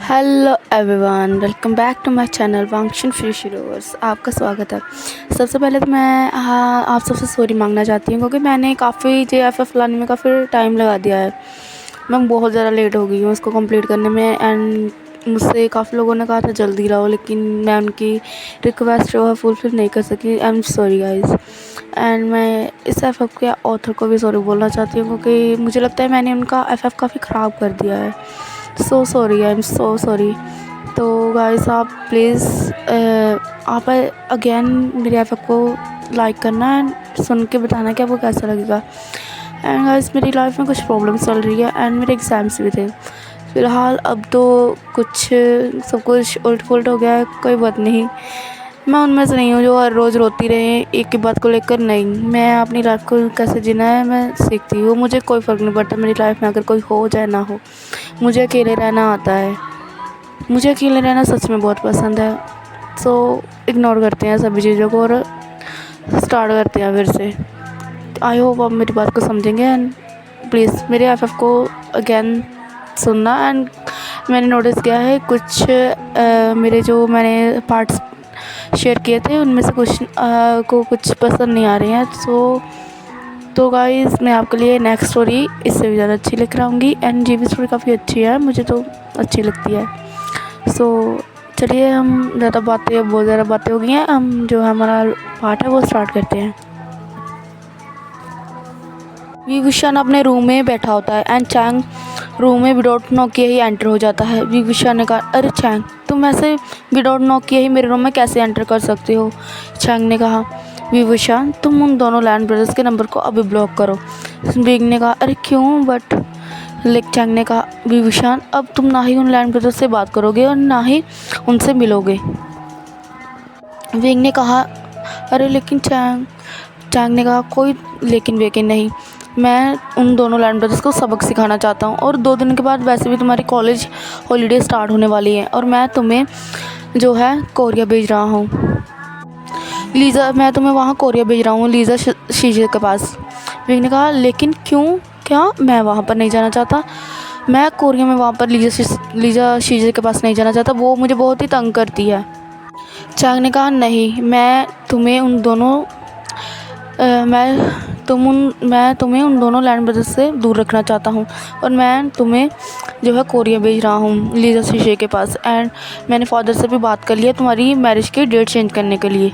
Hello everyone, welcome back to my channel वांगशन fish rovers. आपका स्वागत है। सबसे पहले तो मैं आप सबसे सॉरी मांगना चाहती हूँ क्योंकि मैंने काफ़ी JFF लाने में काफ़ी टाइम लगा दिया है। मैं बहुत ज़्यादा लेट हो गई हूँ इसको कंप्लीट करने में। एंड मुझसे काफ़ी लोगों ने कहा था जल्दी लाओ, लेकिन मैं उनकी रिक्वेस्ट जो है फुलफिल नहीं कर सकी। I am sorry guys. And मैं इस FF के ऑथर को भी सॉरी बोलना चाहती हूँ क्योंकि मुझे लगता है मैंने उनका FF काफ़ी ख़राब कर दिया है। So sorry, I am so sorry. तो गाइस आप प्लीज़ आप अगेन मेरे FF को लाइक करना एंड सुन के बताना कि आपको कैसा लगेगा। एंड गाइस मेरी लाइफ में कुछ प्रॉब्लम्स चल रही है एंड मेरे एग्ज़ाम्स भी थे। फ़िलहाल अब तो सब कुछ उलट पुलट हो गया है, कोई बात नहीं। मैं उनमें से नहीं हूँ जो हर रोज़ रोती रहे एक ही बात को लेकर। नहीं, मैं अपनी लाइफ को कैसे जीना है मैं सीखती हूँ। मुझे कोई फ़र्क नहीं पड़ता मेरी लाइफ में अगर कोई हो चाहे ना हो। मुझे अकेले रहना आता है। मुझे अकेले रहना सच में बहुत पसंद है। सो इग्नोर करते हैं सभी चीज़ों को और स्टार्ट करते हैं फिर से। आई होप आप मेरी बात को समझेंगे एंड प्लीज़ मेरे FF को अगेन सुनना। एंड मैंने नोटिस किया है कुछ मेरे जो मैंने पार्ट्स शेयर किए थे उनमें से कुछ को कुछ पसंद नहीं आ रहे हैं। तो गाइज़ मैं आपके लिए नेक्स्ट स्टोरी इससे भी ज़्यादा अच्छी लेकर आऊँगी। एंड ये भी स्टोरी काफ़ी अच्छी है, मुझे तो अच्छी लगती है। सो चलिए हम बहुत ज़्यादा बातें हो गई हैं, हम जो हमारा पार्ट है वो स्टार्ट करते हैं। विभूषण अपने रूम में बैठा होता है एंड चैंग रूम में विदाउट नॉक किए ही एंटर हो जाता है। विभूषण ने कहा, अरे चैंग तुम ऐसे विदाउट नॉक किए ही मेरे रूम में कैसे एंटर कर सकते हो। चैंग ने कहा, विभूषण तुम उन दोनों लैंड ब्रदर्स के नंबर को अभी ब्लॉक करो। विंग ने कहा, अरे क्यों बट चैंग ने कहा, विभूषण अब तुम ना ही उन लैंड ब्रदर्स से बात करोगे और ना ही उनसे मिलोगे। विंग ने कहा, अरे लेकिन चैंग ने कहा, कोई लेकिन वेकिन नहीं, मैं उन दोनों लैंड ब्रदर्स को सबक सिखाना चाहता हूँ और 2 दिन के बाद वैसे भी तुम्हारी कॉलेज हॉलीडे स्टार्ट होने वाली है और मैं तुम्हें जो है कोरिया भेज रहा हूँ। मैं तुम्हें वहाँ कोरिया भेज रहा हूँ लीज़ा शीशे के पास। विंग ने कहा, लेकिन क्यों, क्या मैं वहाँ पर नहीं जाना चाहता। मैं कोरिया में वहाँ पर लीज़ा शीशे के पास नहीं जाना चाहता, वो मुझे बहुत ही तंग करती है। चैंग ने कहा, नहीं मैं तुम्हें उन दोनों लैंड ब्रदर्स से दूर रखना चाहता हूँ और मैं तुम्हें जो है कोरिया भेज रहा हूँ लीज़ा शीशे के पास। एंड मैंने फादर से भी बात कर लिया तुम्हारी मैरिज की डेट चेंज करने के लिए।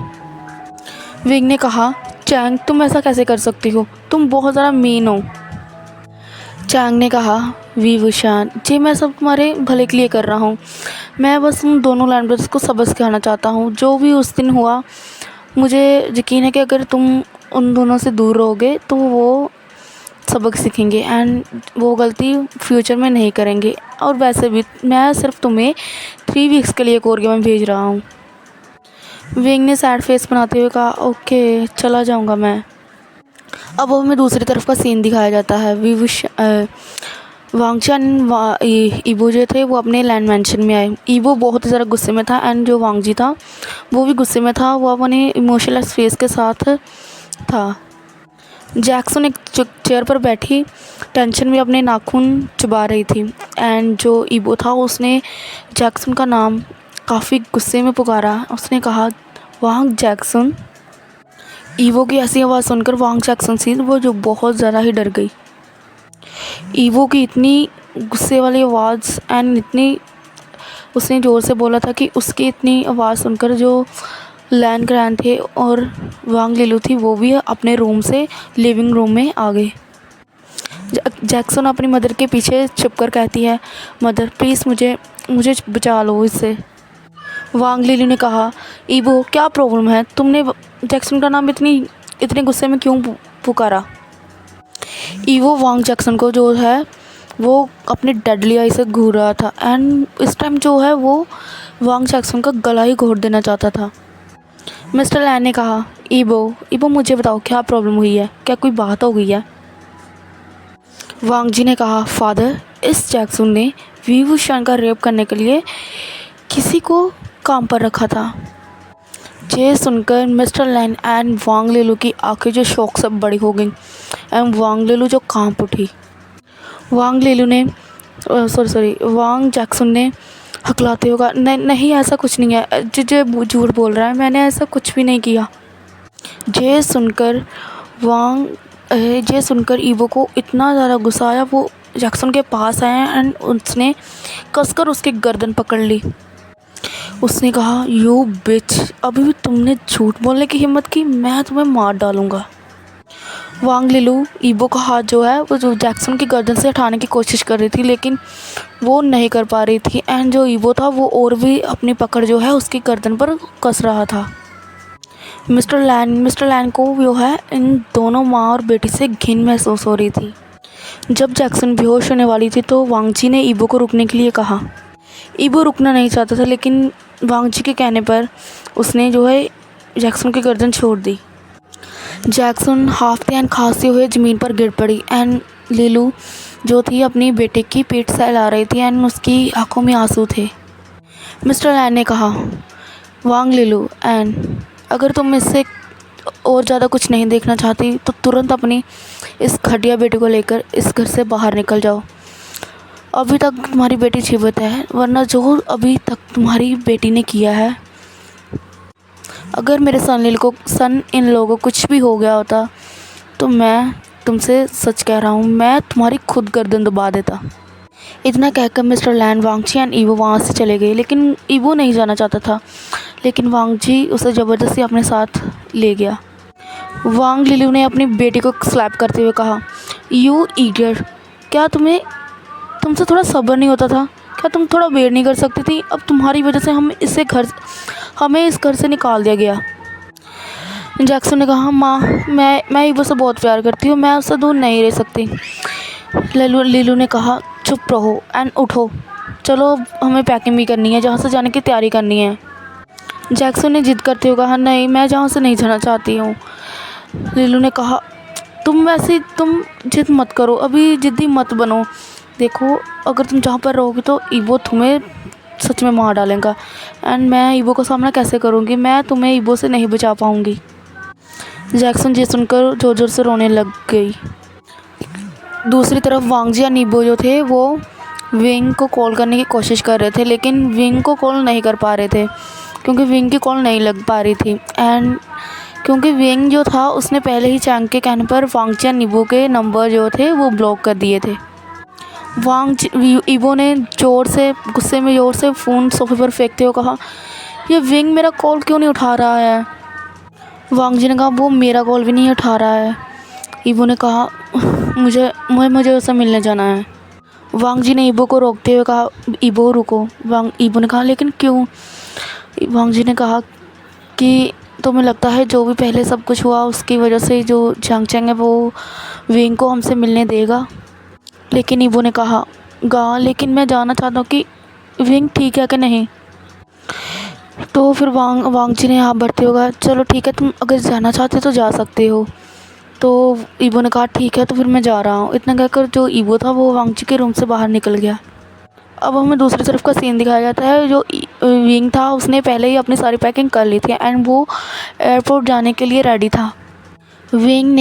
विंग ने कहा, चैंग तुम ऐसा कैसे कर सकती हो, तुम बहुत ज़्यादा मीन हो। चैंग ने कहा, विभूषण जी मैं सब तुम्हारे भले के लिए कर रहा हूँ, मैं बस उन दोनों लैंड ब्रदर्स को सबक सिखाना चाहता हूँ। जो भी उस दिन हुआ मुझे यकीन है कि अगर तुम उन दोनों से दूर रहोगे तो वो सबक सीखेंगे एंड वो गलती फ्यूचर में नहीं करेंगे। और वैसे भी मैं सिर्फ तुम्हें 3 वीक्स के लिए कोरिया में भेज रहा हूँ। विंग ने सैड फेस बनाते हुए कहा, ओके चला जाऊँगा मैं। अब हमें दूसरी तरफ का सीन दिखाया जाता है। वांगचन ईबो जो थे वो अपने लैंड मैंशन में आए। ईबो बहुत ही ज़्यादा गुस्से में था एंड जो वांगजी था वो भी गुस्से में था, वो अपने इमोशनलेस फेस के साथ था। जैक्सन एक चेयर पर बैठी टेंशन में अपने नाखून चबा रही थी एंड जो ईबो था उसने जैक्सन का नाम काफ़ी गुस्से में पुकारा। उसने कहा, वांग जैक्सन। ईवो की ऐसी आवाज़ सुनकर वांग जैक्सन थी वो जो बहुत ज़्यादा ही डर गई। ईवो की इतनी गुस्से वाली आवाज़ एंड इतनी उसने ज़ोर से बोला था कि उसकी इतनी आवाज़ सुनकर जो लैन ग्रैंड थे और वांग लिलू थी वो भी अपने रूम से लिविंग रूम में आ गए। जैक्सन अपनी मदर के पीछे छुपकर कहती है, मदर प्लीज़ मुझे बचा लो इससे। वांग लिलू ने कहा, ईबो क्या प्रॉब्लम है, तुमने जैक्सन का नाम इतने गुस्से में क्यों पुकारा। ईवो वांग जैक्सन को जो है वो अपने डेडली आई से घूर रहा था एंड इस टाइम जो है वो वांग जैक्सन का गला ही घोट देना चाहता था। मिस्टर लैन ने कहा, ईबो मुझे बताओ क्या प्रॉब्लम हुई है, क्या कोई बात हो गई है। वांग जी ने कहा, फादर इस जैक्सन ने विभूषण का रेप करने के लिए किसी को काम पर रखा था। ये सुनकर मिस्टर लैन एंड वांग लिलू की आंखें जो शौक से बड़ी हो गई एंड वांग लिलू जो कांप उठी। वांग जैक्सन ने हकलाते होगा, नहीं नहीं ऐसा कुछ नहीं है, जे झूठ बोल रहा है, मैंने ऐसा कुछ भी नहीं किया। ये सुनकर वांग ये सुनकर ईवो को इतना ज़्यादा गुस्सा आया, वो जैक्सन के पास आया एंड उसने कसकर उसकी गर्दन पकड़ ली। उसने कहा, यू बिच, अभी भी तुमने झूठ बोलने की हिम्मत की, मैं तुम्हें मार डालूंगा। वांग लिलू ईबो का हाथ जो है वो जो जैक्सन की गर्दन से हटाने की कोशिश कर रही थी, लेकिन वो नहीं कर पा रही थी एंड जो ईबो था वो और भी अपनी पकड़ जो है उसकी गर्दन पर कस रहा था। मिस्टर लैन को जो है इन दोनों माँ और बेटी से घिन महसूस हो रही थी। जब जैक्सन बेहोश होने वाली थी तो वांगजी ने ईबो को रुकने के लिए कहा। ईबो रुकना नहीं चाहता था, लेकिन वांगजी के कहने पर उसने जो है जैक्सन की गर्दन छोड़ दी। जैक्सन हाफते एंड खांसते हुए ज़मीन पर गिर पड़ी एंड लिलू जो थी अपनी बेटे की पीठ सहला रही थी एंड उसकी आंखों में आंसू थे। मिस्टर लैन ने कहा, वांग लिलू एंड अगर तुम इससे और ज़्यादा कुछ नहीं देखना चाहती तो तुरंत अपनी इस घटिया बेटी को लेकर इस घर से बाहर निकल जाओ। अभी तक तुम्हारी बेटी जीवित है, वरना जो अभी तक तुम्हारी बेटी ने किया है, अगर मेरे सन इन लोगों को कुछ भी हो गया होता तो मैं तुमसे सच कह रहा हूँ, मैं तुम्हारी खुद गर्दन दबा देता। इतना कहकर मिस्टर लैन, वांगजी एंड ईवो वहाँ से चले गए, लेकिन ईवो नहीं जाना चाहता था, लेकिन वांगजी उसे ज़बरदस्ती अपने साथ ले गया। वांग लिलू ने अपनी बेटी को स्लैप करते हुए कहा, यू इडियट, क्या तुमसे थोड़ा सब्र नहीं होता था? क्या तुम थोड़ा वेट नहीं कर सकती थी? अब तुम्हारी वजह से हमें इस घर से निकाल दिया गया। जैक्सन ने कहा, माँ मैं ईवो से बहुत प्यार करती हूँ, मैं उससे दूर नहीं रह सकती। लिलू ने कहा, चुप रहो एंड उठो, चलो हमें पैकिंग भी करनी है, जहाँ से जाने की तैयारी करनी है। जैक्सन ने जिद करते हुए कहा, नहीं मैं जहाँ से नहीं जाना चाहती हूँ। लिलू ने कहा, तुम जिद मत करो, अभी जिद्दी मत बनो, देखो अगर तुम जहाँ पर रहोगी तो ईवो तुम्हें सच में मार डालेगा एंड मैं ईवो का सामना कैसे करूँगी, मैं तुम्हें ईवो से नहीं बचा पाऊँगी। जैक्सन ये सुनकर ज़ोर ज़ोर से रोने लग गई। दूसरी तरफ वांगजी और ईवो जो थे वो विंग को कॉल करने की कोशिश कर रहे थे, लेकिन विंग को कॉल नहीं कर पा रहे थे क्योंकि विंग की कॉल नहीं लग पा रही थी एंड क्योंकि विंग जो था उसने पहले ही चैंग के कहने पर वांगजी और ईवो के नंबर जो थे वो ब्लॉक कर दिए थे। ईवो ने गुस्से में ज़ोर से फ़ोन सोफे पर फेंकते हुए कहा, ये विंग मेरा कॉल क्यों नहीं उठा रहा है? वांगजी ने कहा, वो मेरा कॉल भी नहीं उठा रहा है। ईवो ने कहा, मुझे उससे मिलने जाना है। वांगजी ने ईवो को रोकते हुए कहा, ईवो रुको। ईवो ने कहा, लेकिन क्यों? वांगजी ने कहा कि तुम्हें लगता है जो भी पहले सब कुछ हुआ उसकी वजह से जो झांग चैंग है वो विंग को हमसे मिलने देगा? लेकिन ईवो ने कहा, लेकिन मैं जानना चाहता हूँ कि विंग ठीक है कि नहीं। तो फिर वांगजी ने हाथ बढ़ते होगा, चलो ठीक है, तुम अगर जाना चाहते तो जा सकते हो। तो ईवो ने कहा, ठीक है तो फिर मैं जा रहा हूँ। इतना कहकर जो ईवो था वो वांगजी के रूम से बाहर निकल गया। अब हमें दूसरी तरफ का सीन दिखाया जाता है। जो विंग था उसने पहले ही अपनी सारी पैकिंग कर ली थी एंड वो एयरपोर्ट जाने के लिए रेडी था। विंग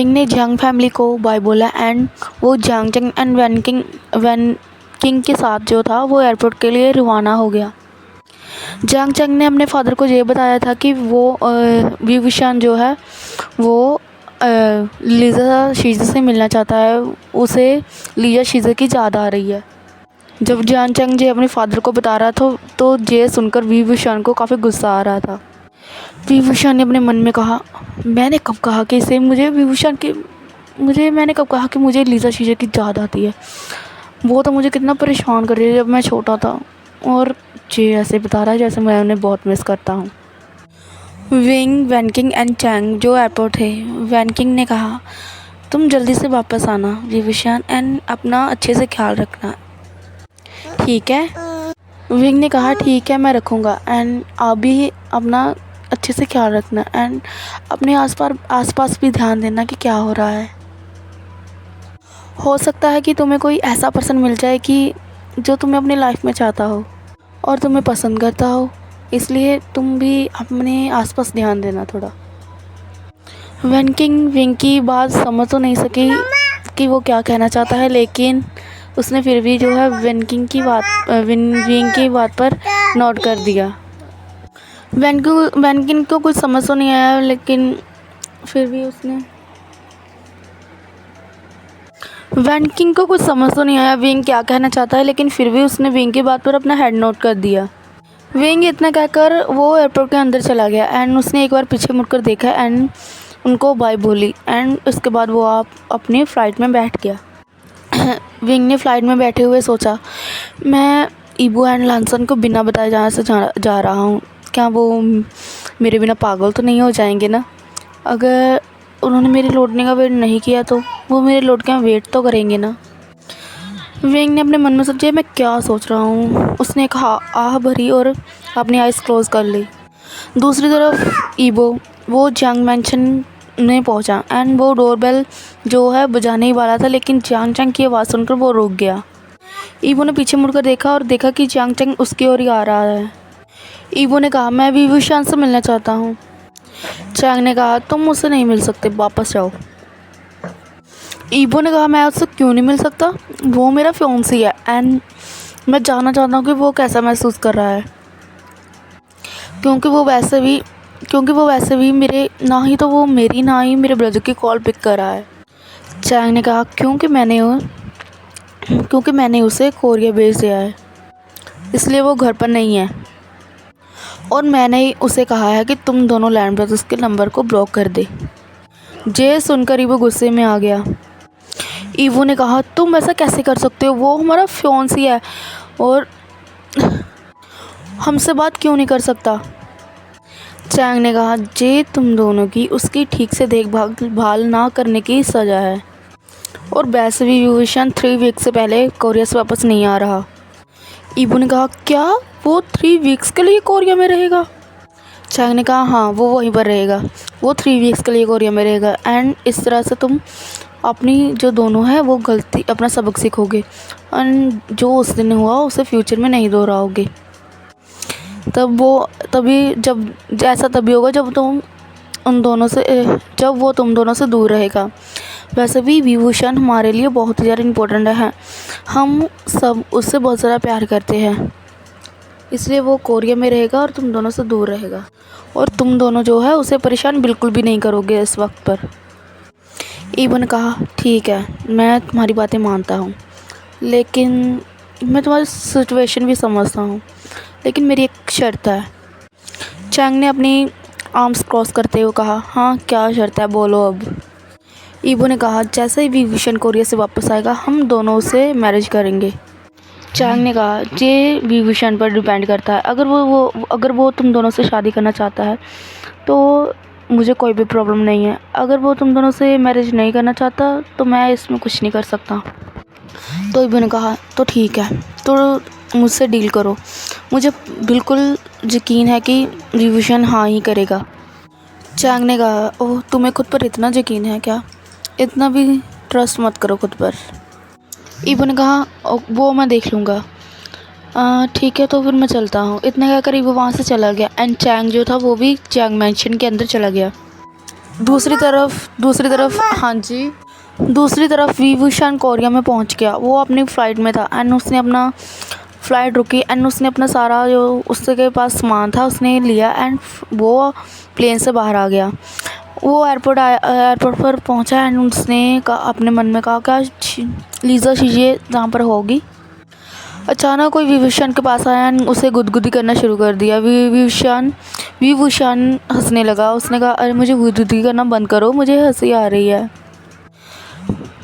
ने जंग फैमिली को बाय बोला एंड वो जंग चंग एंड वैन किंग के साथ जो था वो एयरपोर्ट के लिए रवाना हो गया। जंग चंग ने अपने फादर को ये बताया था कि वो विविशान जो है वो लीजा शीज़े से मिलना चाहता है, उसे लीजा शीज़े की याद आ रही है। जब जान चंग जे अपने फादर को बता रहा था तो ये सुनकर विविशान को काफ़ी गुस्सा आ रहा था। विभूषण ने अपने मन में कहा, मैंने कब कहा कि मुझे लीजा शीज़े की याद आती है? वो तो मुझे कितना परेशान कर रही है जब मैं छोटा था, और ये ऐसे बता रहा है जैसे मैं उन्हें बहुत मिस करता हूँ। विंग, वैनकिंग एंड चैंग जो एयरपोर्ट है, वैनकिंग ने कहा, तुम जल्दी से वापस आना विभूषण एंड अपना अच्छे से ख्याल रखना, ठीक है? विंग ने कहा, ठीक है मैं रखूँगा एंड आप भी अपना अच्छे से ख्याल रखना एंड अपने आसपास भी ध्यान देना कि क्या हो रहा है। हो सकता है कि तुम्हें कोई ऐसा पर्सन मिल जाए कि जो तुम्हें अपनी लाइफ में चाहता हो और तुम्हें पसंद करता हो, इसलिए तुम भी अपने आसपास ध्यान देना थोड़ा। वैनकिंग विंग की बात समझ तो नहीं सकी कि वो क्या कहना चाहता है, लेकिन उसने फिर भी जो है विंग की बात पर नोट कर दिया। वैनकिन को कुछ समझ तो नहीं आया, लेकिन फिर भी उसने वैनकिन को कुछ समझ तो नहीं आया विंग क्या कहना चाहता है, लेकिन फिर भी उसने विंग की बात पर अपना हेड नोट कर दिया। विंग इतना कहकर वो एयरपोर्ट के अंदर चला गया एंड उसने एक बार पीछे मुड़कर देखा एंड उनको बाय बोली एंड उसके बाद वो अपनी फ़्लाइट में बैठ गया। विंग ने फ़्लाइट में बैठे हुए सोचा, मैं ईबो एंड लांसन को बिना बताए जहाँ से जा रहा हूँ, क्या वो मेरे बिना पागल तो नहीं हो जाएंगे ना? अगर उन्होंने मेरे लौटने का वेट नहीं किया तो वो मेरे लौट के वेट तो करेंगे ना। विंग ने अपने मन में सोचा, मैं क्या सोच रहा हूँ। उसने एक आह भरी और अपनी आइज़ क्लोज कर ली। दूसरी तरफ ईबो वो जियांग मैंशन में पहुँचा एंड वो डोरबेल जो है बजाने ही वाला था, लेकिन जियांग चैंग की आवाज़ सुनकर वो रुक गया। ईबो ने पीछे मुड़कर देखा और देखा कि जियांग चैंग उसकी ओर ही आ रहा है। ईबो ने कहा, मैं विवुशान से मिलना चाहता हूँ। चैंग ने कहा, तुम मुझसे नहीं मिल सकते, वापस जाओ। ईबो ने कहा, मैं उससे क्यों नहीं मिल सकता, वो मेरा फियांसी है एंड मैं जानना चाहता हूँ कि वो कैसा महसूस कर रहा है, क्योंकि वो वैसे भी मेरे ना ही तो वो मेरी ना ही मेरे ब्रदर की कॉल पिक कर रहा है। चैंग ने कहा, क्योंकि मैंने उसे कोरिया भेज दिया है, इसलिए वो घर पर नहीं है और मैंने ही उसे कहा है कि तुम दोनों लैंड ब्रदर्स के नंबर को ब्लॉक कर दे। जे सुनकर ईबो गुस्से में आ गया। ईबो ने कहा, तुम ऐसा कैसे कर सकते हो, वो हमारा फियांसी है और हमसे बात क्यों नहीं कर सकता। चैंग ने कहा, जे तुम दोनों की उसकी ठीक से देखभाल ना करने की सज़ा है और वैसे भी विभूषण 3 वीक से पहले कोरिया से वापस नहीं आ रहा। ईबो ने कहा, क्या वो 3 वीक्स के लिए कोरिया में रहेगा? चैंग ने कहा, हाँ, वो वहीं पर रहेगा, वो 3 वीक्स के लिए कोरिया में रहेगा एंड इस तरह से तुम अपनी जो दोनों है वो गलती अपना सबक सीखोगे एंड जो उस दिन हुआ उसे फ्यूचर में नहीं दोहराओगे। तभी होगा जब वो तुम दोनों से दूर रहेगा। वैसे भी विभूषण हमारे लिए बहुत ज़्यादा इम्पोर्टेंट है, हम सब उससे बहुत ज़्यादा प्यार करते हैं, इसलिए वो कोरिया में रहेगा और तुम दोनों से दूर रहेगा और तुम दोनों जो है उसे परेशान बिल्कुल भी नहीं करोगे इस वक्त पर। ईबो ने कहा, ठीक है, मैं तुम्हारी बातें मानता हूँ, लेकिन मैं तुम्हारी सिचुएशन भी समझता हूँ, लेकिन मेरी एक शर्त है। चैंग ने अपनी आर्म्स क्रॉस करते हुए कहा, हाँ, क्या शर्त है, बोलो अब। ईबो ने कहा, जैसे ही विभूषण कोरिया से वापस आएगा हम दोनों से मैरिज करेंगे। चैंग ने कहा, ये विभूषण पर डिपेंड करता है, अगर वो तुम दोनों से शादी करना चाहता है तो मुझे कोई भी प्रॉब्लम नहीं है, अगर वो तुम दोनों से मैरिज नहीं करना चाहता तो मैं इसमें कुछ नहीं कर सकता। तो ईबो ने कहा, तो ठीक है, तो मुझसे डील करो, मुझे बिल्कुल यकीन है कि विभूषण हाँ ही करेगा। चैंग ने कहा, ओह, तुम्हें खुद पर इतना यकीन है क्या, इतना भी ट्रस्ट मत करो खुद पर। ईबो ने कहा, वो मैं देख लूँगा, ठीक है, तो फिर मैं चलता हूँ। इतना कहकर ईबो वहाँ से चला गया एंड चैंग जो था वो भी जियांग मैंशन के अंदर चला गया। दूसरी तरफ विभूषण कोरिया में पहुँच गया। वो अपनी फ़्लाइट में था एंड उसने अपना फ़्लाइट रुकी एंड उसने अपना सारा जो उसके पास सामान था उसने लिया एंड वो प्लेन से बाहर आ गया। वो एयरपोर्ट पर पहुंचा एंड उसने अपने मन में कहा, क्या लीज़ा चीज़ें जहाँ पर होगी। अचानक कोई विभूषण के पास आया एंड उसे गुदगुदी करना शुरू कर दिया। विभूषण हंसने लगा। उसने कहा, अरे मुझे गुदगुदी करना बंद करो, मुझे हंसी आ रही है।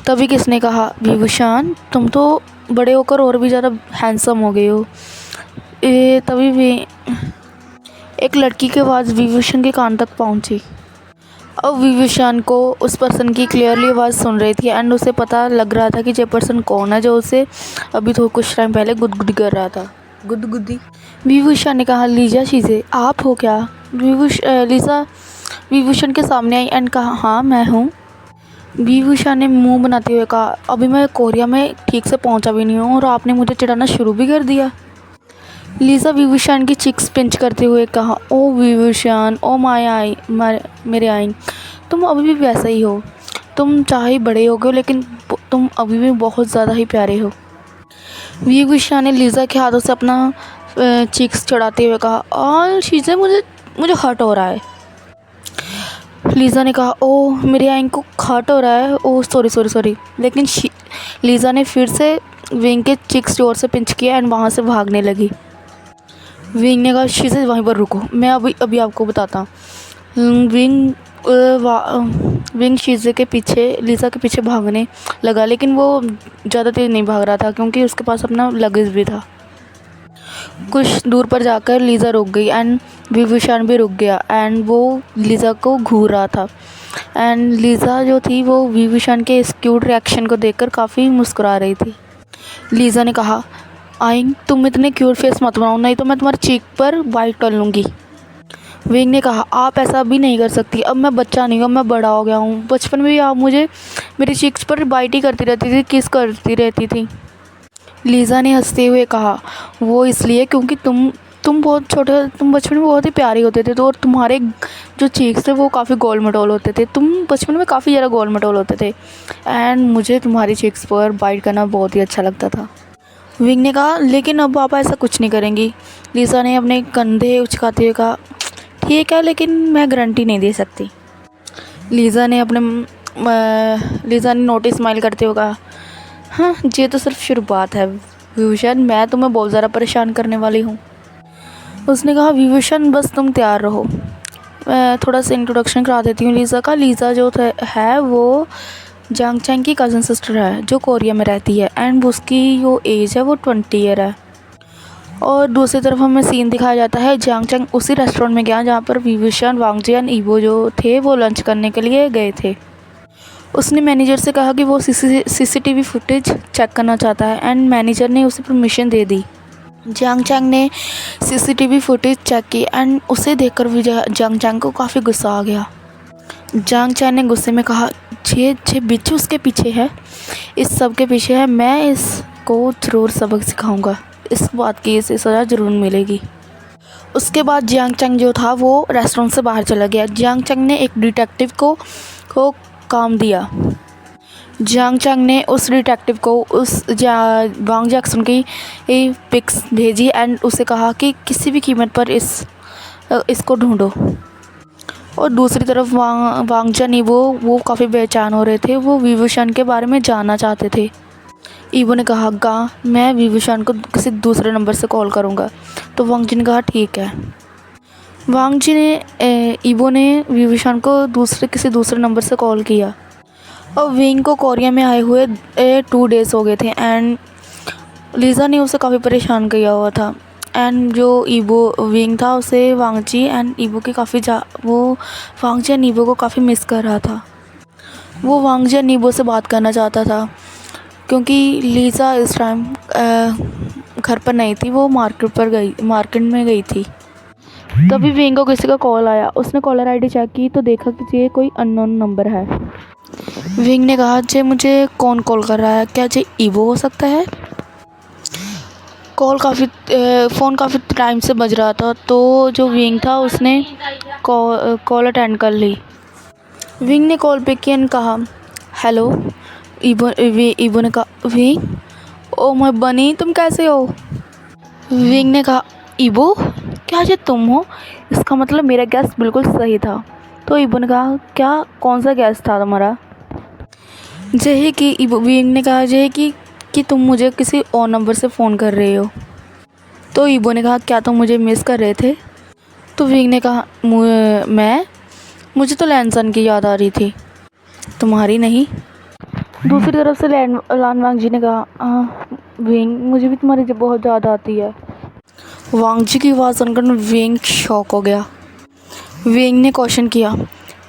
तभी किसने कहा, विभूषण, तुम तो बड़े होकर और भी ज़्यादा हैंडसम हो गए हो। तभी भी एक लड़की की आवाज़ विभूषण के कान तक पहुंची। अब विभूषण को उस पर्सन की क्लियरली आवाज़ सुन रही थी एंड उसे पता लग रहा था कि ये पर्सन कौन है जो उसे अभी तो कुछ टाइम पहले गुदगुदी कर रहा था। गुदगुदी। विभूषण ने कहा, लीजा चीज़ें, आप हो क्या? लीजा विभूषण के सामने आई एंड कहा, हाँ, मैं हूँ। विभूषण ने मुंह बनाते हुए कहा, अभी मैं कोरिया में ठीक से पहुँचा भी नहीं हूँ और आपने मुझे चिढ़ाना शुरू भी कर दिया। लीज़ा विभूषण की चिक्स पिंच करते हुए कहा, ओ विभूषण, ओ मेरे आई, तुम अभी भी वैसा ही हो। तुम चाहे बड़े हो गए लेकिन तुम अभी भी बहुत ज़्यादा ही प्यारे हो। विभूषण ने लीज़ा के हाथों से अपना चीक्स चढ़ाते हुए कहा, और शीज़े मुझे मुझे हर्ट हो रहा है। लीज़ा ने कहा, ओह मेरी आंख को हर्ट हो रहा है, ओह सॉरी सॉरी सॉरी। लेकिन लीज़ा ने फिर से विंग के चिक्स जोर से पिंच किया एंड वहाँ से भागने लगी। विंग ने कहा, शीज़े वहीं पर रुको, मैं अभी अभी आपको बताता हूँ। विंग शीज़े के पीछे, लीज़ा के पीछे भागने लगा, लेकिन वो ज़्यादा तेज़ नहीं भाग रहा था क्योंकि उसके पास अपना लगेज भी था। कुछ दूर पर जाकर लीज़ा रुक गई एंड विभूषण भी रुक गया एंड वो लीज़ा को घूर रहा था। एंड लीज़ा जो थी वो विभूषण के इस क्यूट रिएक्शन को देखकर काफ़ी मुस्कुरा रही थी। लीज़ा ने कहा, आइंग तुम इतने क्यूट फेस मत बनाओ, नहीं तो मैं तुम्हारी चीक पर बाइट कर लूँगी। विंग ने कहा, आप ऐसा भी नहीं कर सकती, अब मैं बच्चा नहीं हूँ, मैं बड़ा हो गया हूँ। बचपन में भी आप मुझे मेरी चीक्स पर बाइट ही करती रहती थी, किस करती रहती थी। लीज़ा ने हंसते हुए कहा, वो इसलिए क्योंकि तुम बहुत छोटे, तुम बचपन में बहुत ही प्यारे होते थे, तो और तुम्हारे जो चीक्स थे वो काफ़ी गोल मटोल होते थे, तुम बचपन में काफ़ी ज़्यादा गोल मटोल होते थे एंड मुझे तुम्हारी चीक्स पर बाइट करना बहुत ही अच्छा लगता था। विंग ने कहा, लेकिन अब पापा ऐसा कुछ नहीं करेंगी। लीज़ा ने अपने कंधे उचकाते हुए कहा, ठीक है, लेकिन मैं गारंटी नहीं दे सकती। लीज़ा ने नोटिस स्माइल करते हुए कहा, हाँ ये तो सिर्फ शुरुआत है विभूषण, मैं तुम्हें बहुत ज़्यादा परेशान करने वाली हूँ। उसने कहा, विभूषण बस तुम तैयार रहो, मैं थोड़ा सा इंट्रोडक्शन करा देती हूँ लीज़ा का। लीज़ा जो है वो जांग चैंग की कज़न सिस्टर है जो कोरिया में रहती है एंड उसकी जो एज है वो 20 ईयर है। और दूसरी तरफ हमें सीन दिखाया जाता है, जांग चैंग उसी रेस्टोरेंट में गया जहाँ पर विभूषण, वांगजी एंड ईबो जो थे वो लंच करने के लिए गए थे। उसने मैनेजर से कहा कि वो सीसीटीवी फुटेज चेक करना चाहता है एंड मैनेजर ने उसे परमिशन दे दी। जांग चैंग ने सीसीटीवी फुटेज चेक की एंड उसे देखकर जांग चैंग को काफ़ी गुस्सा आ गया। जांग चैंग ने गुस्से में कहा, जे बिच्छू उसके पीछे है, इस सब के पीछे है, मैं इसको ज़रूर सबक सिखाऊंगा, इस बात की इसे सज़ा ज़रूर मिलेगी। उसके बाद जियांग चंग जो था वो रेस्टोरेंट से बाहर चला गया। जियांग चंग ने एक डिटेक्टिव को काम दिया। जियांग चंग ने उस डिटेक्टिव को वांग जैक्सन की पिक्स भेजी एंड उसे कहा कि किसी भी कीमत पर इसको ढूंढो। और दूसरी तरफ वांग जन वो काफ़ी बेचैन हो रहे थे, वो विभूषण के बारे में जानना चाहते थे। ईबो ने कहा, मैं विभूषण को किसी दूसरे नंबर से कॉल करूँगा। तो वांग जी ने कहा, ठीक है। वांग जी ने ईबो ने विभूषण को किसी दूसरे नंबर से कॉल किया। और विंग को कोरिया में आए हुए 2 डेज़ हो गए थे एंड लीज़ा ने उसे काफ़ी परेशान किया हुआ था एंड जो विंग था उसे वांग जी एंड ईबो के वो वांग जी एंड ईबो को काफ़ी मिस कर रहा था। वो वांग जी एंड ईबो से बात करना चाहता था क्योंकि लीज़ा इस टाइम घर पर नहीं थी, वो मार्केट में गई थी। तभी विंग को किसी का कॉल आया। उसने कॉलर आईडी चेक की तो देखा कि ये कोई अननोन नंबर है। विंग ने कहा, जे मुझे कौन कॉल कर रहा है, क्या जे ईबो हो सकता है? फ़ोन काफ़ी टाइम से बज रहा था, तो जो विंग था उसने कॉल अटेंड कर ली। विंग ने कॉल पे किया और कहा, हेलो। ईबो ने कहा, विंग, ओ माय बनी, तुम कैसे हो? विंग ने कहा, ईबो, क्या ये तुम हो? इसका मतलब मेरा गैस बिल्कुल सही था। तो ईबो ने कहा, क्या, कौन सा गैस था तुम्हारा? विंग ने कहा, कि तुम मुझे किसी और नंबर से फ़ोन कर रहे हो। तो ईबो ने कहा, क्या तुम मुझे मिस कर रहे थे? तो विंग ने कहा, मुझे तो लैनसन की याद आ रही थी, तुम्हारी नहीं। दूसरी तरफ से लान वांग जी ने कहा, विंग, मुझे भी तुम्हारी बहुत याद आती है। वांग जी की आवाज़ सुनकर विंग शॉक हो गया। विंग ने क्वेश्चन किया,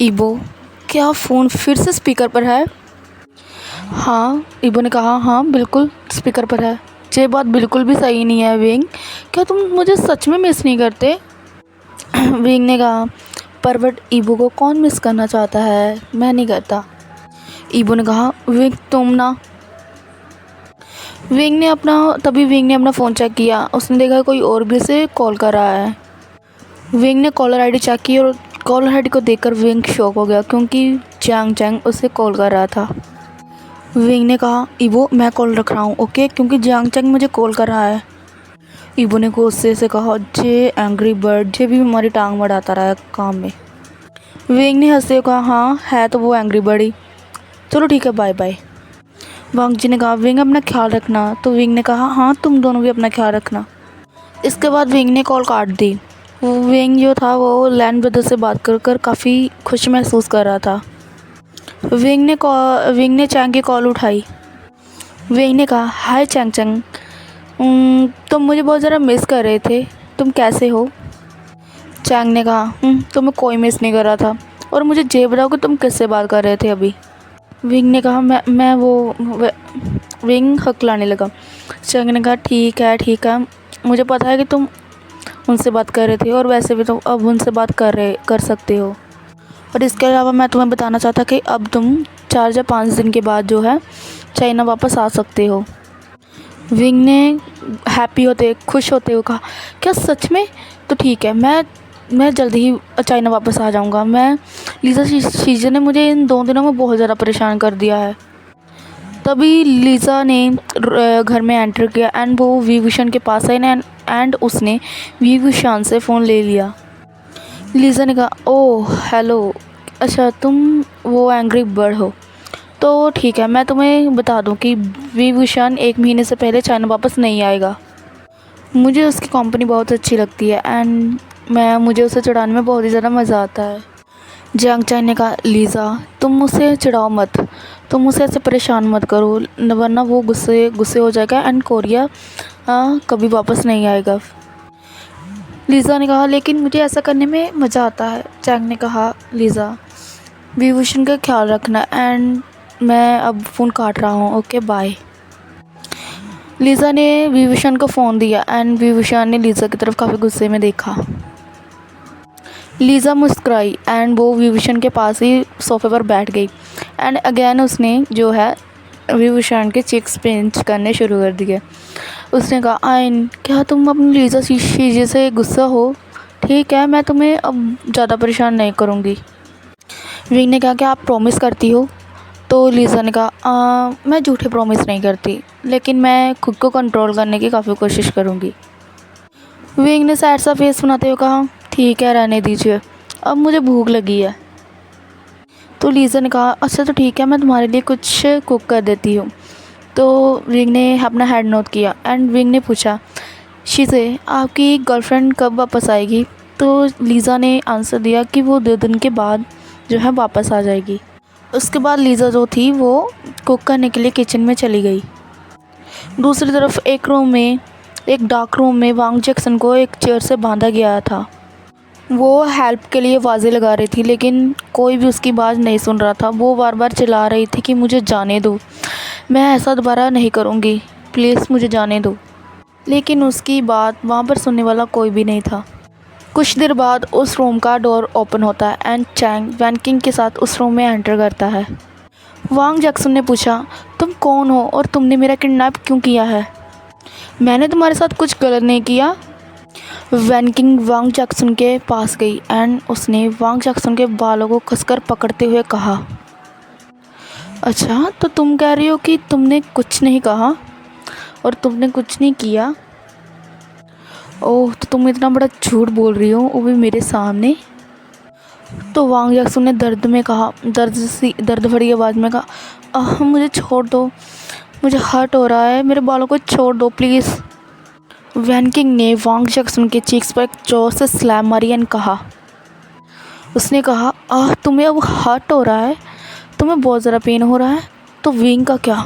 ईबो, क्या फ़ोन फिर से स्पीकर पर है? हाँ, ईबो ने कहा, हाँ बिल्कुल स्पीकर पर है। ये बात बिल्कुल भी सही नहीं है विंग, क्या तुम मुझे सच में मिस नहीं करते? विंग ने कहा, परवट ईबो को कौन मिस करना चाहता है, मैं नहीं करता। ईबो ने कहा, विंग तुम ना। तभी विंग ने अपना फ़ोन चेक किया। उसने देखा कोई और भी उसे कॉल कर रहा है। विंग ने कॉलर आईडी चेक की और कॉलर आईडी को देखकर विंग शॉक हो गया क्योंकि जियांग चैंग उसे कॉल कर रहा था। विंग ने कहा, ईवो मैं कॉल रख रहा हूँ ओके, क्योंकि जियांग चैंग मुझे कॉल कर रहा है। ईवो ने गुस्से से कहा, जे एंग्री बर्ड, जे भी हमारी टांग मढ़ाता रहा है काम में। विंग ने हंसते हुए कहा, हाँ है तो वो एंग्री बर्ड ही, चलो ठीक है बाय बाय। वांग जी ने कहा, विंग अपना ख्याल रखना। तो विंग ने कहा, हाँ तुम दोनों भी अपना ख्याल रखना। इसके बाद विंग ने कॉल काट दी। विंग जो था वो लैन ब्रदर से बात कर कर काफ़ी खुश महसूस कर रहा था। विंग ने चैंग की कॉल उठाई। विंग ने कहा, हाय चैंग चैंग, तुम मुझे बहुत ज़रा मिस कर रहे थे, तुम कैसे हो? चैंग ने कहा, तुम्हें कोई मिस नहीं कर रहा था, और मुझे ये बताओ कि तुम किससे बात कर रहे थे अभी? विंग ने कहा, विंग हकलाने लगा। चैंग ने कहा, ठीक है, मुझे पता है कि तुम उनसे बात कर रहे थे, और वैसे भी तुम अब उनसे बात कर सकते हो। और इसके अलावा मैं तुम्हें बताना चाहता कि अब तुम 4 या 5 दिन के बाद जो है चाइना वापस आ सकते हो। विंग ने खुश होते हुए कहा, क्या सच में? तो ठीक है, मैं जल्दी ही चाइना वापस आ जाऊंगा। लीज़ा शीज़े ने मुझे इन 2 दिनों में बहुत ज़्यादा परेशान कर दिया है। तभी लीज़ा ने घर में एंटर किया एंड वो विभूषण के पास आई एंड उसने विभूषण से फ़ोन ले लिया। लीज़ा ने कहा, ओह हेलो, अच्छा तुम वो एंग्री बर्ड हो? तो ठीक है, मैं तुम्हें बता दूं कि विभूषण 1 महीने से पहले चाइना वापस नहीं आएगा। मुझे उसकी कंपनी बहुत अच्छी लगती है एंड मुझे उसे चढ़ाने में बहुत ही ज़्यादा मज़ा आता है। जियांग चैंग ने कहा, लीज़ा तुम उसे चिढ़ाओ मत, तुम उसे ऐसे परेशान मत करो, वरना वो गुस्से हो जाएगा एंड कोरिया कभी वापस नहीं आएगा। लीज़ा ने कहा, लेकिन मुझे ऐसा करने में मज़ा आता है। चैंग ने कहा, लीज़ा विभूषण का ख्याल रखना एंड मैं अब फ़ोन काट रहा हूँ, ओके बाय। लीज़ा ने विभूषण को फ़ोन दिया एंड विभूषण ने लीज़ा की तरफ काफ़ी गुस्से में देखा। लीज़ा मुस्कुराई एंड वो विभूषण के पास ही सोफे पर बैठ गई एंड अगेन उसने जो है विभूषण के चिक्स पिंच करने शुरू कर दिए। उसने कहा, आइन क्या तुम अपनी लीज़ा शीशे से गुस्सा हो? ठीक है, मैं तुम्हें अब ज़्यादा परेशान नहीं करूँगी। विंग ने कहा, क्या आप प्रॉमिस करती हो? तो लीज़ा ने कहा, मैं झूठे प्रॉमिस नहीं करती, लेकिन मैं खुद को कंट्रोल करने की काफ़ी कोशिश करूँगी। विंग ने सैड सा फेस बनाते हुए कहा, ठीक है रहने दीजिए, अब मुझे भूख लगी है। तो लीज़ा ने कहा, अच्छा तो ठीक है, मैं तुम्हारे लिए कुछ कुक कर देती हूँ। तो विंग ने अपना हेड नोट किया एंड विंग ने पूछा, शीज़े आपकी गर्लफ्रेंड कब वापस आएगी? तो लीज़ा ने आंसर दिया कि वो 2 दिन के बाद जो है वापस आ जाएगी। उसके बाद लीज़ा जो थी वो कुक करने के लिए किचन में चली गई। दूसरी तरफ एक डार्क रूम में वांग जैक्सन को एक चेयर से बांधा गया था। वो हेल्प के लिए आवाज़ें लगा रही थी, लेकिन कोई भी उसकी बात नहीं सुन रहा था। वो बार बार चिल्ला रही थी कि मुझे जाने दो, मैं ऐसा दोबारा नहीं करूँगी, प्लीज़ मुझे जाने दो। लेकिन उसकी बात वहाँ पर सुनने वाला कोई भी नहीं था। कुछ देर बाद उस रूम का डोर ओपन होता है एंड चैंग वैनकिंग के साथ उस रूम में एंटर करता है। वांग जैक्सन ने पूछा, तुम कौन हो और तुमने मेरा किडनैप क्यों किया है? मैंने तुम्हारे साथ कुछ गलत नहीं किया। वैनकिंग वांग जैक्सन के पास गई एंड उसने वांग जैक्सन के बालों को कसकर पकड़ते हुए कहा, अच्छा तो तुम कह रही हो कि तुमने कुछ नहीं कहा और तुमने कुछ नहीं किया? ओह, तो तुम इतना बड़ा झूठ बोल रही हो, वो भी मेरे सामने। तो वांग जैक्सन ने दर्द भरी आवाज़ में कहा, मुझे छोड़ दो, मुझे हर्ट हो रहा है, मेरे बालों को छोड़ दो प्लीज़। वैनकिंग ने वांग जैक्सन के चीक्स पर एक जोर से स्लैम मारी एंड उसने कहा, तुम्हें अब हर्ट हो रहा है, तुम्हें बहुत ज़रा पेन हो रहा है? तो विंग का क्या?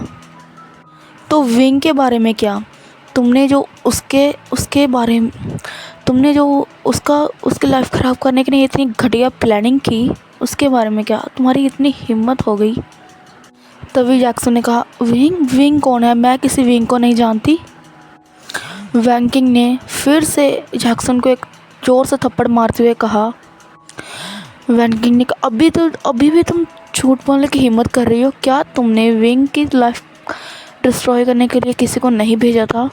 तो विंग के बारे में क्या? तुमने जो उसके बारे में तुमने जो उसकी लाइफ ख़राब करने के लिए इतनी घटिया प्लानिंग की, उसके बारे में क्या? तुम्हारी इतनी हिम्मत हो गई? तभी जैक्सन ने कहा, विंग कौन है? मैं किसी विंग को नहीं जानती। वैनकिंग ने फिर से जैक्सन को एक जोर से थप्पड़ मारते हुए कहा। वैनकिंग ने कहा, अभी भी तुम झूठ बोलने की हिम्मत कर रही हो? क्या तुमने विंग की लाइफ डिस्ट्रॉय करने के लिए किसी को नहीं भेजा था?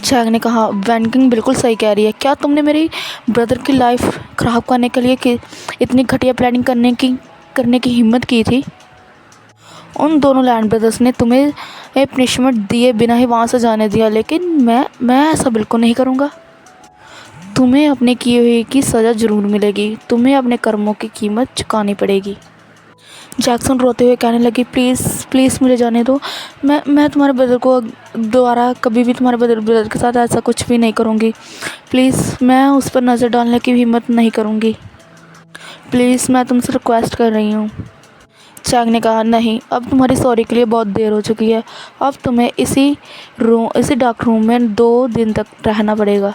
चैंग ने कहा, वैनकिंग बिल्कुल सही कह रही है, क्या तुमने मेरी ब्रदर की लाइफ ख़राब करने के लिए इतनी घटिया प्लानिंग करने की हिम्मत की थी? उन दोनों लैंड ब्रदर्स ने तुम्हें पनिशमेंट दिए बिना ही वहाँ से जाने दिया, लेकिन मैं ऐसा बिल्कुल नहीं करूँगा। तुम्हें अपने किए हुए की सज़ा ज़रूर मिलेगी, तुम्हें अपने कर्मों की कीमत चुकानी पड़ेगी। जैक्सन रोते हुए कहने लगी, प्लीज़ प्लीज़ मुझे जाने दो। मैं तुम्हारे ब्रदर को दोबारा कभी भी तुम्हारे ब्रदर के साथ ऐसा कुछ भी नहीं करूँगी। प्लीज़ मैं उस पर नज़र डालने की हिम्मत नहीं करूँगी। प्लीज़ मैं तुमसे रिक्वेस्ट कर रही हूँ। चैंग ने कहा, नहीं, अब तुम्हारी सॉरी के लिए बहुत देर हो चुकी है। अब तुम्हें इसी डार्क रूम में 2 दिन तक रहना पड़ेगा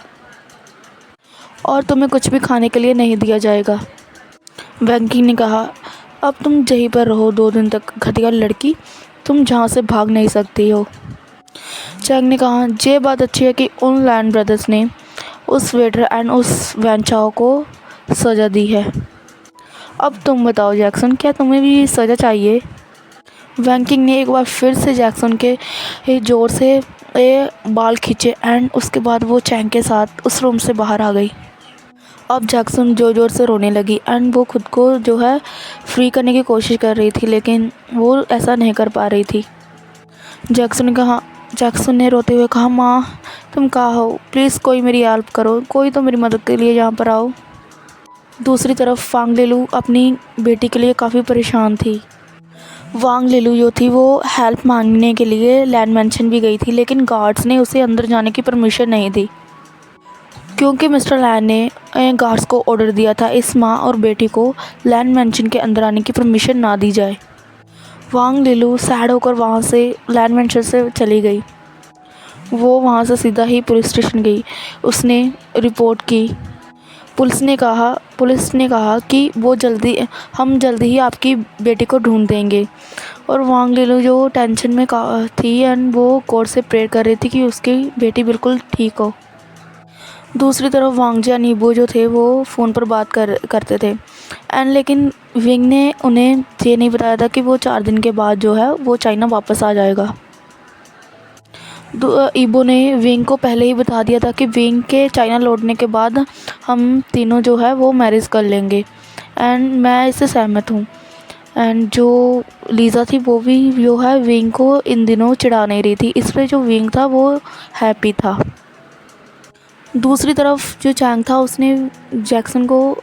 और तुम्हें कुछ भी खाने के लिए नहीं दिया जाएगा। वैंकिंग ने कहा, अब तुम यहीं पर रहो 2 दिन तक, घटिया लड़की, तुम जहाँ से भाग नहीं सकती हो। चैंग ने कहा, ये बात अच्छी है कि उन लैंड ब्रदर्स ने उस वेटर एंड उस वैनचाओ को सज़ा दी है। अब तुम बताओ जैक्सन, क्या तुम्हें भी सज़ा चाहिए? वैंकिंग ने एक बार फिर से जैक्सन के ज़ोर से बाल खींचे एंड उसके बाद वो चैंग के साथ उस रूम से बाहर आ गई। अब जैक्सन ज़ोर से रोने लगी एंड वो खुद को जो है फ्री करने की कोशिश कर रही थी, लेकिन वो ऐसा नहीं कर पा रही थी। जैक्सन ने रोते हुए कहा, माँ तुम कहाँ हो? प्लीज़ कोई मेरी हेल्प करो, कोई तो मेरी मदद के लिए यहाँ पर आओ। दूसरी तरफ वांग लिलू अपनी बेटी के लिए काफ़ी परेशान थी। वांग लिलू जो थी वो हेल्प मांगने के लिए लैंड मैंशन भी गई थी, लेकिन गार्ड्स ने उसे अंदर जाने की परमिशन नहीं दी, क्योंकि मिस्टर लैंड ने गार्ड्स को ऑर्डर दिया था इस माँ और बेटी को लैंड मैंशन के अंदर आने की परमिशन ना दी जाए। वांग लिलू सैड होकर वहाँ से लैंड मैंशन से चली गई। वो वहाँ से सीधा ही पुलिस स्टेशन गई। उसने रिपोर्ट की। पुलिस ने कहा कि हम जल्दी ही आपकी बेटी को ढूंढ देंगे। और वांग लिलू जो टेंशन में थी एंड वो गॉड से प्रेयर कर रही थी कि उसकी बेटी बिल्कुल ठीक हो। दूसरी तरफ वांग जिया नीबू जो थे वो फ़ोन पर बात करते थे लेकिन विंग ने उन्हें ये नहीं बताया था कि वो 4 दिन के बाद जो है वो चाइना वापस आ जाएगा। ईबो ने विंग को पहले ही बता दिया था कि विंग के चाइना लौटने के बाद हम तीनों जो है वो मैरिज कर लेंगे एंड मैं इससे सहमत हूँ। एंड जो लीज़ा थी वो भी जो है विंग को इन दिनों चिढ़ा नहीं रही थी, इसलिए जो विंग था वो हैप्पी था। दूसरी तरफ जो चैंग था उसने जैक्सन को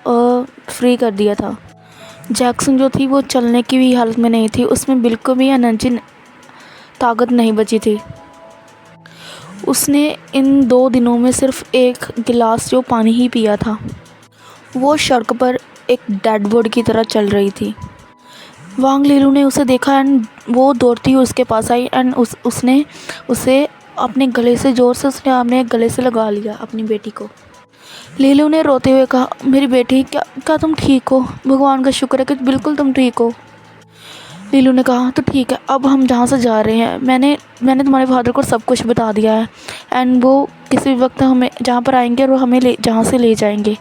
फ्री कर दिया था। जैक्सन जो थी वो चलने की भी हालत में नहीं थी, उसमें बिल्कुल भी एनर्जी ताकत नहीं बची थी। उसने इन 2 दिनों में सिर्फ 1 गिलास जो पानी ही पिया था। वो सड़क पर एक डेड बॉडी की तरह चल रही थी। वांग लिलू ने उसे देखा एंड वो दौड़ती हुई उसके पास आई एंड उसने उसे अपने गले से अपने गले से लगा लिया अपनी बेटी को। लिलू ने रोते हुए कहा, मेरी बेटी, क्या तुम ठीक हो? भगवान का शुक्र है कि बिल्कुल तुम ठीक हो। लिलू ने कहा, तो ठीक है, अब हम जहाँ से जा रहे हैं मैंने तुम्हारे फादर को सब कुछ बता दिया है एंड वो किसी वक्त हमें जहाँ पर आएंगे और वो हमें जहाँ से ले जाएंगे।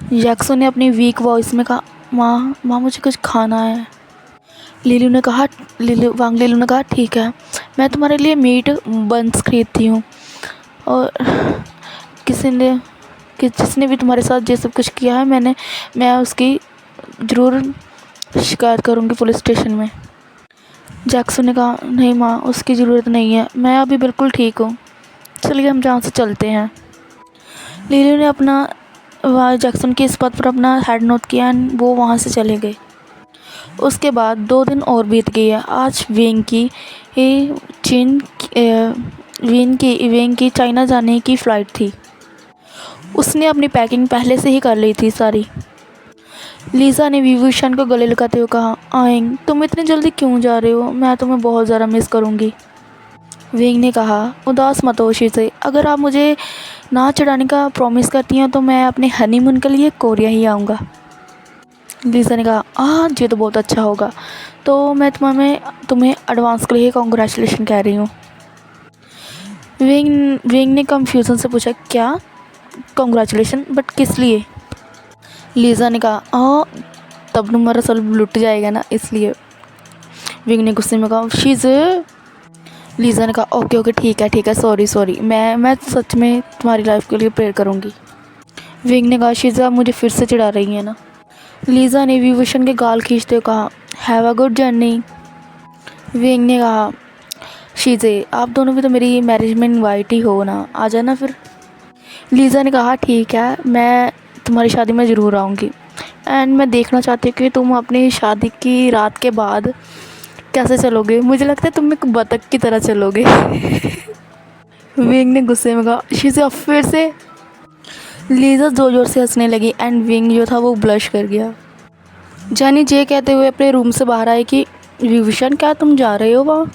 जैक्सन ने अपनी वीक वॉइस में कहा, माँ मुझे कुछ खाना है। वांग लिलू ने कहा, ठीक है, मैं तुम्हारे लिए मीट बंस खरीदती हूँ और जिसने भी तुम्हारे साथ ये सब कुछ किया है मैं उसकी ज़रूर शिकायत करूँगी पुलिस स्टेशन में। जैक्सन ने कहा, नहीं माँ, उसकी ज़रूरत नहीं है, मैं अभी बिल्कुल ठीक हूँ, चलिए हम जहाँ से चलते हैं। लिलू ने जैक्सन की इस बात पर अपना हेड नोट किया एंड वो वहाँ से चले गए। उसके बाद 2 दिन और बीत गई है। आज विंग की चाइना जाने की फ़्लाइट थी। उसने अपनी पैकिंग पहले से ही कर ली थी सारी। लीज़ा ने विभूषण को गले लगाते हुए कहा, आएंग, तुम इतनी जल्दी क्यों जा रहे हो? मैं तुम्हें बहुत ज़्यादा मिस करूँगी। विंग ने कहा, उदास मत हो शीज़े, अगर आप मुझे ना चढ़ाने का प्रॉमिस करती हैं तो मैं अपने हनीमून के लिए कोरिया ही आऊँगा। लीज़ा ने कहा, ये तो बहुत अच्छा होगा, तो मैं तुम्हें एडवांस के लिए कॉन्ग्रेचुलेशन कह रही हूँ। विंग ने कंफ्यूजन से पूछा, क्या कॉन्ग्रेचुलेशन, बट किस लिए? लीज़ा ने कहा, तब तुम्हारा सब लुट जाएगा ना, इसलिए। विंग ने गुस्से में कहा, शीज़। लीज़ा ने कहा, ओके ठीक है, सॉरी, मैं सच में तुम्हारी लाइफ के लिए प्रेयर करूँगी। विंग ने कहा, शीज़ा आप मुझे फिर से चिढ़ा रही हैं ना। लीज़ा ने विभूषण के गाल खींचते हुए कहा, have a good journey. Wing ने कहा, शीज़े आप दोनों भी तो मेरी मैरिज में इनवाइट ही हो ना, आ जाना फिर। लीज़ा ने कहा, ठीक है, मैं तुम्हारी शादी में ज़रूर आऊँगी एंड मैं देखना चाहती हूँ कि तुम अपनी शादी की रात के बाद कैसे चलोगे। मुझे लगता है तुम एक बतख की तरह चलोगे। विंग ने गुस्से में कहा, शीज़े अब फिर से। लीज़ा ज़ोर ज़ोर से हंसने लगी एंड विंग जो था वो ब्लश कर गया। जानी ये कहते हुए अपने रूम से बाहर आए कि विभूषण क्या तुम जा रहे हो वहाँ।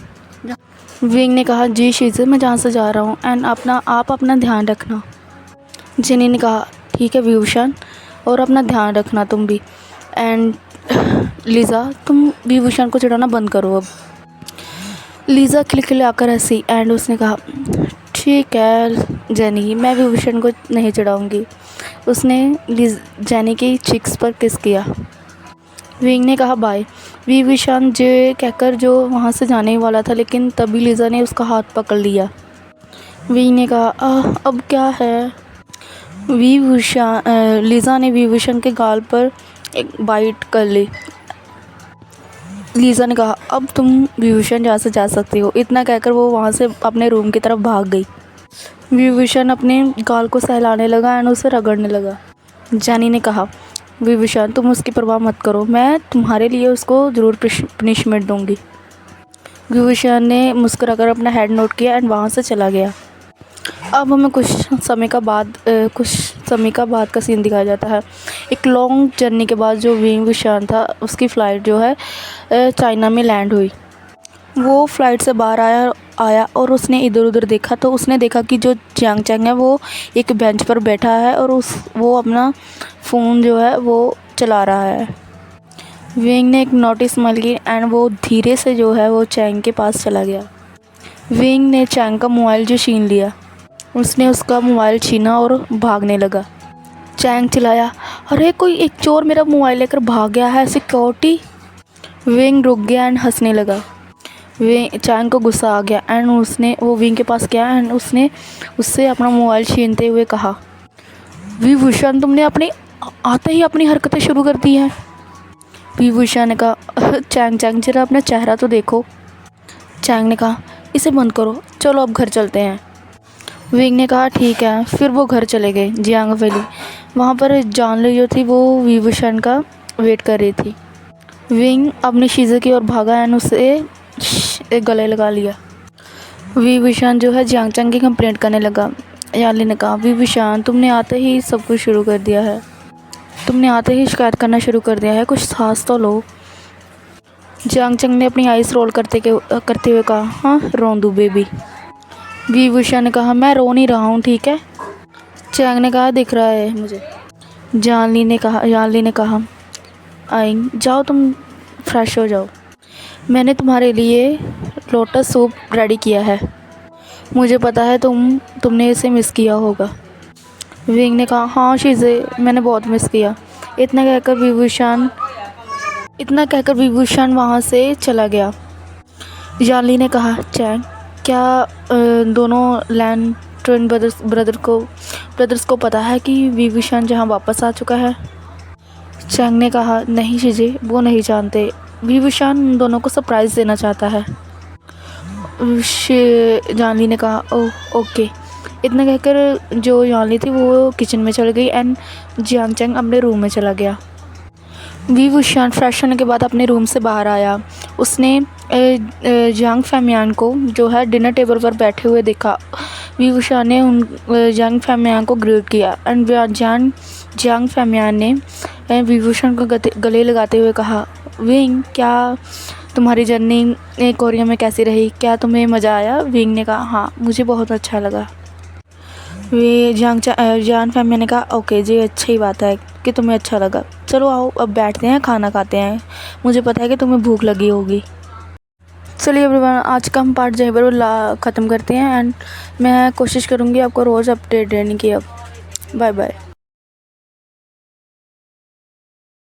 विंग ने कहा, जी शीज़े मैं जहाँ से जा रहा हूँ एंड आप अपना ध्यान रखना। जिनी ने कहा, ठीक है विभूषण, और अपना ध्यान रखना तुम भी। एंड लीज़ा तुम विभूषण को चिढ़ाना बंद करो अब। लीज़ा खिलखिलाकर हंसी एंड उसने कहा, ठीक है जेनी, मैं विभूषण को नहीं चिढ़ाऊँगी। उसने जेनी की चिक्स पर किस किया। विंग ने कहा, बाय। विभूषण जे कहकर जो वहाँ से जाने वाला था, लेकिन तभी लीज़ा ने उसका हाथ पकड़ लिया। विंग ने कहा, अब क्या है। लीज़ा ने विभूषण के गाल पर एक बाइट कर ली। लीज़ा ने कहा, अब तुम विभूषण जहाँ से जा सकती हो। इतना कहकर वो वहाँ से अपने रूम की तरफ भाग गई। विभूषण अपने गाल को सहलाने लगा एंड उसे रगड़ने लगा। जानी ने कहा, विभूषण तुम उसकी परवाह मत करो, मैं तुम्हारे लिए उसको ज़रूर पनिशमेंट दूंगी। विभूषण ने मुस्कुराकर अपना हेड नोट किया एंड वहाँ से चला गया। अब हमें कुछ समय का बाद का सीन दिखाया जाता है। एक लॉन्ग जर्नी के बाद जो विभूषण था उसकी फ़्लाइट जो है चाइना में लैंड हुई। वो फ़्लाइट से बाहर आया और उसने इधर उधर देखा, तो उसने देखा कि जो जियांग चैंग है वो एक बेंच पर बैठा है और वो अपना फ़ोन जो है वो चला रहा है। विंग ने एक नोटिस स्माइल की एंड वो धीरे से जो है वो चैंग के पास चला गया। विंग ने चैंग का मोबाइल जो छीन लिया, उसने उसका मोबाइल छीना और भागने लगा। चैंग चिल्लाया, अरे कोई एक चोर मेरा मोबाइल लेकर भाग गया है, सिक्योरिटी। विंग रुक गया एंड हंसने लगा। चैंग को गुस्सा आ गया एंड वो विंग के पास गया एंड उसने उससे अपना मोबाइल छीनते हुए कहा, विभूषण तुमने आते ही अपनी हरकतें शुरू कर दी हैं। विभूषण ने कहा, चैंग जरा अपना चेहरा तो देखो। चैंग ने कहा, इसे बंद करो, चलो अब घर चलते हैं। विंग ने कहा, ठीक है। फिर वो घर चले गए जियांग वैली। वहाँ पर जानली जो थी वो विभूषण का वेट कर रही थी। विंग अपनी शीज़े की ओर भागा एंड उसे गले लगा लिया। विभूषण जो है जियांग चैंग की कंप्लेंट करने लगा। याली ने कहा, विभूषण तुमने आते ही सब कुछ शुरू कर दिया है, तुमने आते ही शिकायत करना शुरू कर दिया है, कुछ सांस तो लो। जियांग चैंग ने अपनी आइस रोल करते हुए कहा, हाँ रोन दो बेबी। विभूषण ने कहा, मैं रो नहीं रहा हूँ, ठीक है। चैंग ने कहा, दिख रहा है मुझे। याली ने कहा, आई जाओ तुम फ्रेश हो जाओ, मैंने तुम्हारे लिए लोटस सूप रेडी किया है, मुझे पता है तुमने इसे मिस किया होगा। विंग ने कहा, हाँ शीज़े मैंने बहुत मिस किया। इतना कहकर विभूषण वहाँ से चला गया। याली ने कहा, चैंग क्या दोनों लैन ट्विन ब्रदर्स को पता है कि विभूषण जहाँ वापस आ चुका है। चैंग ने कहा, नहीं शीज़े वो नहीं जानते, विभूषण दोनों को सरप्राइज़ देना चाहता है। जानली ने कहा, ओह ओके। इतना कहकर जो जानली थी वो किचन में चल गई एंड जियांग चैंग अपने रूम में चला गया। विभूषण फ्रेश होने के बाद अपने रूम से बाहर आया। उसने जियांग फैमियान को जो है डिनर टेबल पर बैठे हुए देखा। विभूषण ने जियांग फैमियान को ग्रीट किया एंड जियांग फैमियान ने विभूषण को गले लगाते हुए कहा, विंग क्या तुम्हारी जर्नी कोरिया में कैसी रही, क्या तुम्हें मज़ा आया। विंग ने कहा, हाँ मुझे बहुत अच्छा लगा। जियांग फैमिली ने कहा, ओके जी अच्छी बात है कि तुम्हें अच्छा लगा, चलो आओ अब बैठते हैं खाना खाते हैं, मुझे पता है कि तुम्हें भूख लगी होगी। चलिए एवरीवन, आज का हम पार्ट यहीं पर ख़त्म करते हैं एंड मैं कोशिश करूँगी आपको रोज़ अपडेट देने की। अब बाय बाय।